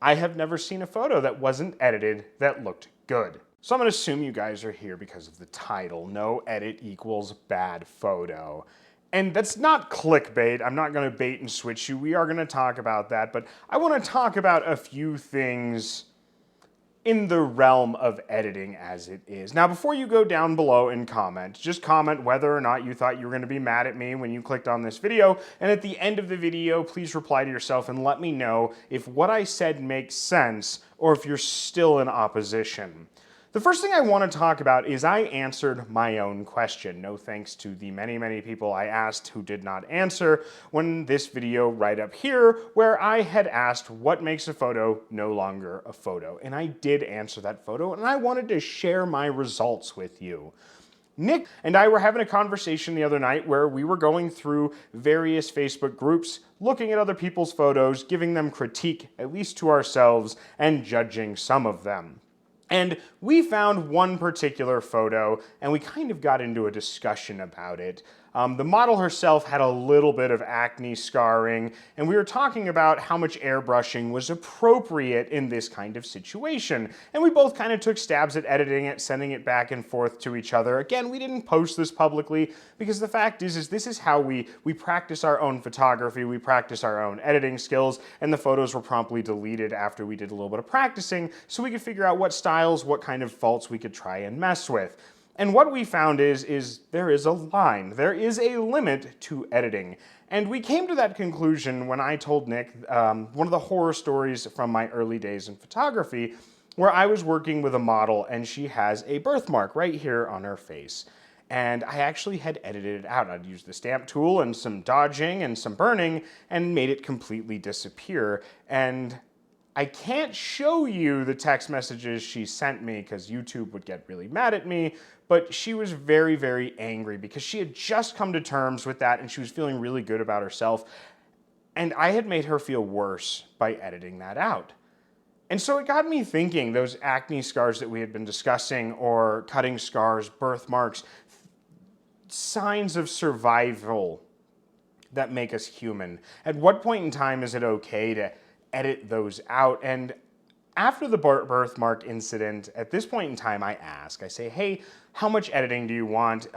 I have never seen a photo that wasn't edited that looked good. So I'm gonna assume you guys are here because of the title, no edit equals bad photo. And that's not clickbait, I'm not gonna bait and switch you, we are gonna talk about that, but I wanna talk about a few things in the realm of editing as it is. Now, before you go down below and comment, just comment whether or not you thought you were going to be mad at me when you clicked on this video, and at the end of the video, please reply to yourself and let me know if what I said makes sense or if you're still in opposition. The first thing I want to talk about is I answered my own question. No thanks to the many people I asked who did not answer when this video right up here where I had asked what makes a photo no longer a photo. And I did answer that photo and I wanted to share my results with you. Nick and I were having a conversation the other night where we were going through various Facebook groups, looking at other people's photos, giving them critique, at least to ourselves, and judging some of them. And we found one particular photo, and we kind of got into a discussion about it. The model herself had a little bit of acne scarring, and we were talking about how much airbrushing was appropriate in this kind of situation. And we both kind of took stabs at editing it, sending it back and forth to each other. Again, we didn't post this publicly because the fact is this is how we practice our own photography, we practice our own editing skills, and the photos were promptly deleted after we did a little bit of practicing so we could figure out what styles, what kind of faults we could try and mess with. And what we found is there is a line, there is a limit to editing. And we came to that conclusion when I told Nick one of the horror stories from my early days in photography where I was working with a model and she has a birthmark right here on her face. And I actually had edited it out. I'd used the stamp tool and some dodging and some burning and made it completely disappear. And I can't show you the text messages she sent me because YouTube would get really mad at me, but she was very angry because she had just come to terms with that and she was feeling really good about herself. And I had made her feel worse by editing that out. And so it got me thinking, those acne scars that we had been discussing, or cutting scars, birthmarks, signs of survival that make us human. At what point in time is it okay to edit those out? And after the birthmark incident, at this point in time, I say, hey, how much editing do you want?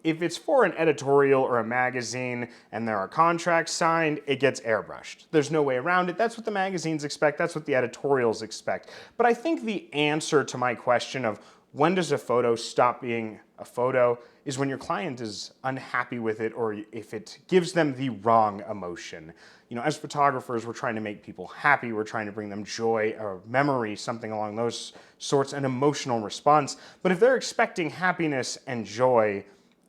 If it's for an editorial or a magazine and there are contracts signed, it gets airbrushed. There's no way around it. That's what the magazines expect. That's what the editorials expect. But I think the answer to my question of when does a photo stop being a photo is when your client is unhappy with it or if it gives them the wrong emotion. You know, as photographers, we're trying to make people happy. We're trying to bring them joy or memory, something along those sorts, an emotional response. But if they're expecting happiness and joy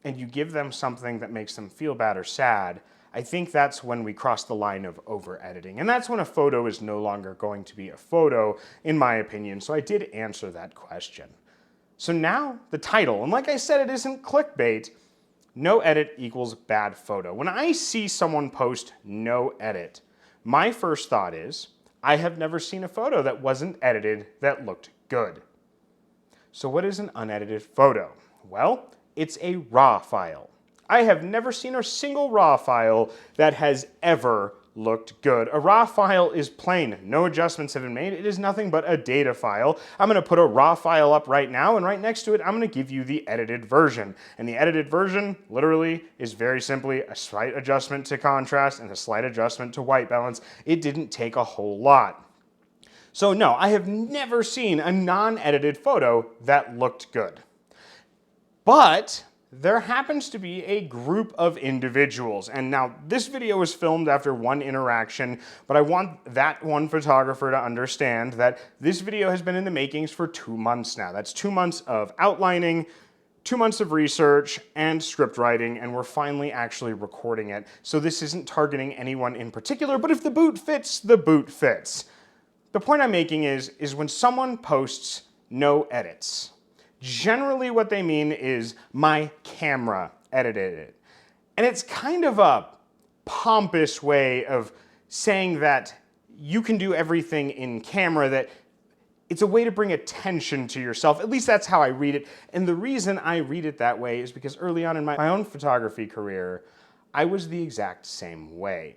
and you give them something that makes them feel bad or sad, I think that's when we cross the line of over-editing. And that's when a photo is no longer going to be a photo, in my opinion. So I did answer that question. So now the title, and like I said, it isn't clickbait. No edit equals bad photo. When I see someone post no edit, my first thought is, I have never seen a photo that wasn't edited that looked good. So what is an unedited photo? Well, it's a RAW file. I have never seen a single RAW file that has ever looked good. A RAW file is plain. No adjustments have been made. It is nothing but a data file. I'm going to put a RAW file up right now, and right next to it, I'm going to give you the edited version. And the edited version, literally, is very simply a slight adjustment to contrast and a slight adjustment to white balance. It didn't take a whole lot. So no, I have never seen a non-edited photo that looked good. But there happens to be a group of individuals, and now this video was filmed after one interaction, but I want that one photographer to understand that this video has been in the makings for 2 months now. That's 2 months of outlining, 2 months of research and script writing, and we're finally actually recording it. So this isn't targeting anyone in particular, but if the boot fits, the boot fits. The point I'm making is when someone posts no edits, generally what they mean is my camera edited it. And it's kind of a pompous way of saying that you can do everything in camera, that it's a way to bring attention to yourself. At least that's how I read it. And the reason I read it that way is because early on in my own photography career, I was the exact same way.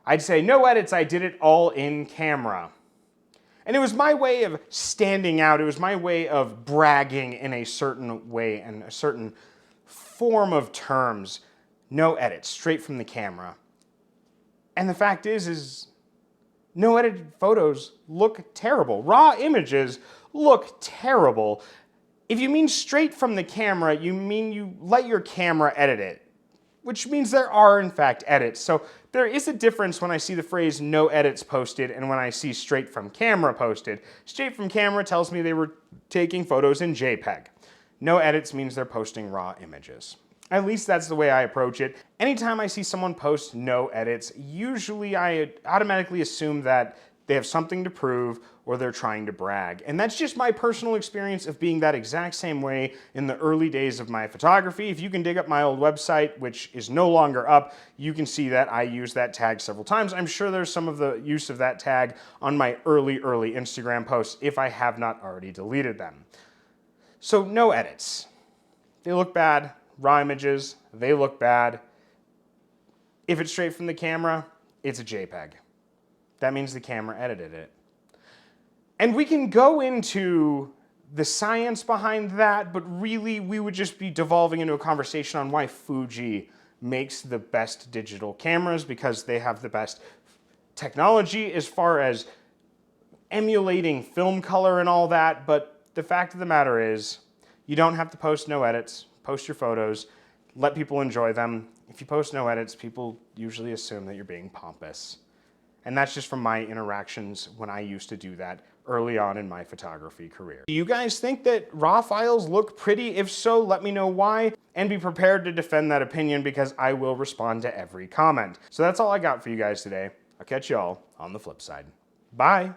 I'd say, no edits, I did it all in camera. And it was my way of standing out. It was my way of bragging in a certain way and a certain form of terms. No edits, straight from the camera. And the fact is no edited photos look terrible. Raw images look terrible. If you mean straight from the camera, you mean you let your camera edit it, which means there are, in fact, edits. So there is a difference when I see the phrase no edits posted and when I see straight from camera posted. Straight from camera tells me they were taking photos in JPEG. No edits means they're posting raw images. At least that's the way I approach it. Anytime I see someone post no edits, usually I automatically assume that they have something to prove or they're trying to brag. And that's just my personal experience of being that exact same way in the early days of my photography. If you can dig up my old website, which is no longer up, you can see that I used that tag several times. I'm sure there's some of the use of that tag on my early Instagram posts if I have not already deleted them. So no edits. They look bad. Raw images, they look bad. If it's straight from the camera, it's a JPEG. That means the camera edited it. And we can go into the science behind that, but really we would just be devolving into a conversation on why Fuji makes the best digital cameras, because they have the best technology as far as emulating film color and all that. But the fact of the matter is, you don't have to post no edits. Post your photos, let people enjoy them. If you post no edits, people usually assume that you're being pompous. And that's just from my interactions when I used to do that early on in my photography career. Do you guys think that RAW files look pretty? If so, let me know why, and be prepared to defend that opinion because I will respond to every comment. So that's all I got for you guys today. I'll catch y'all on the flip side. Bye.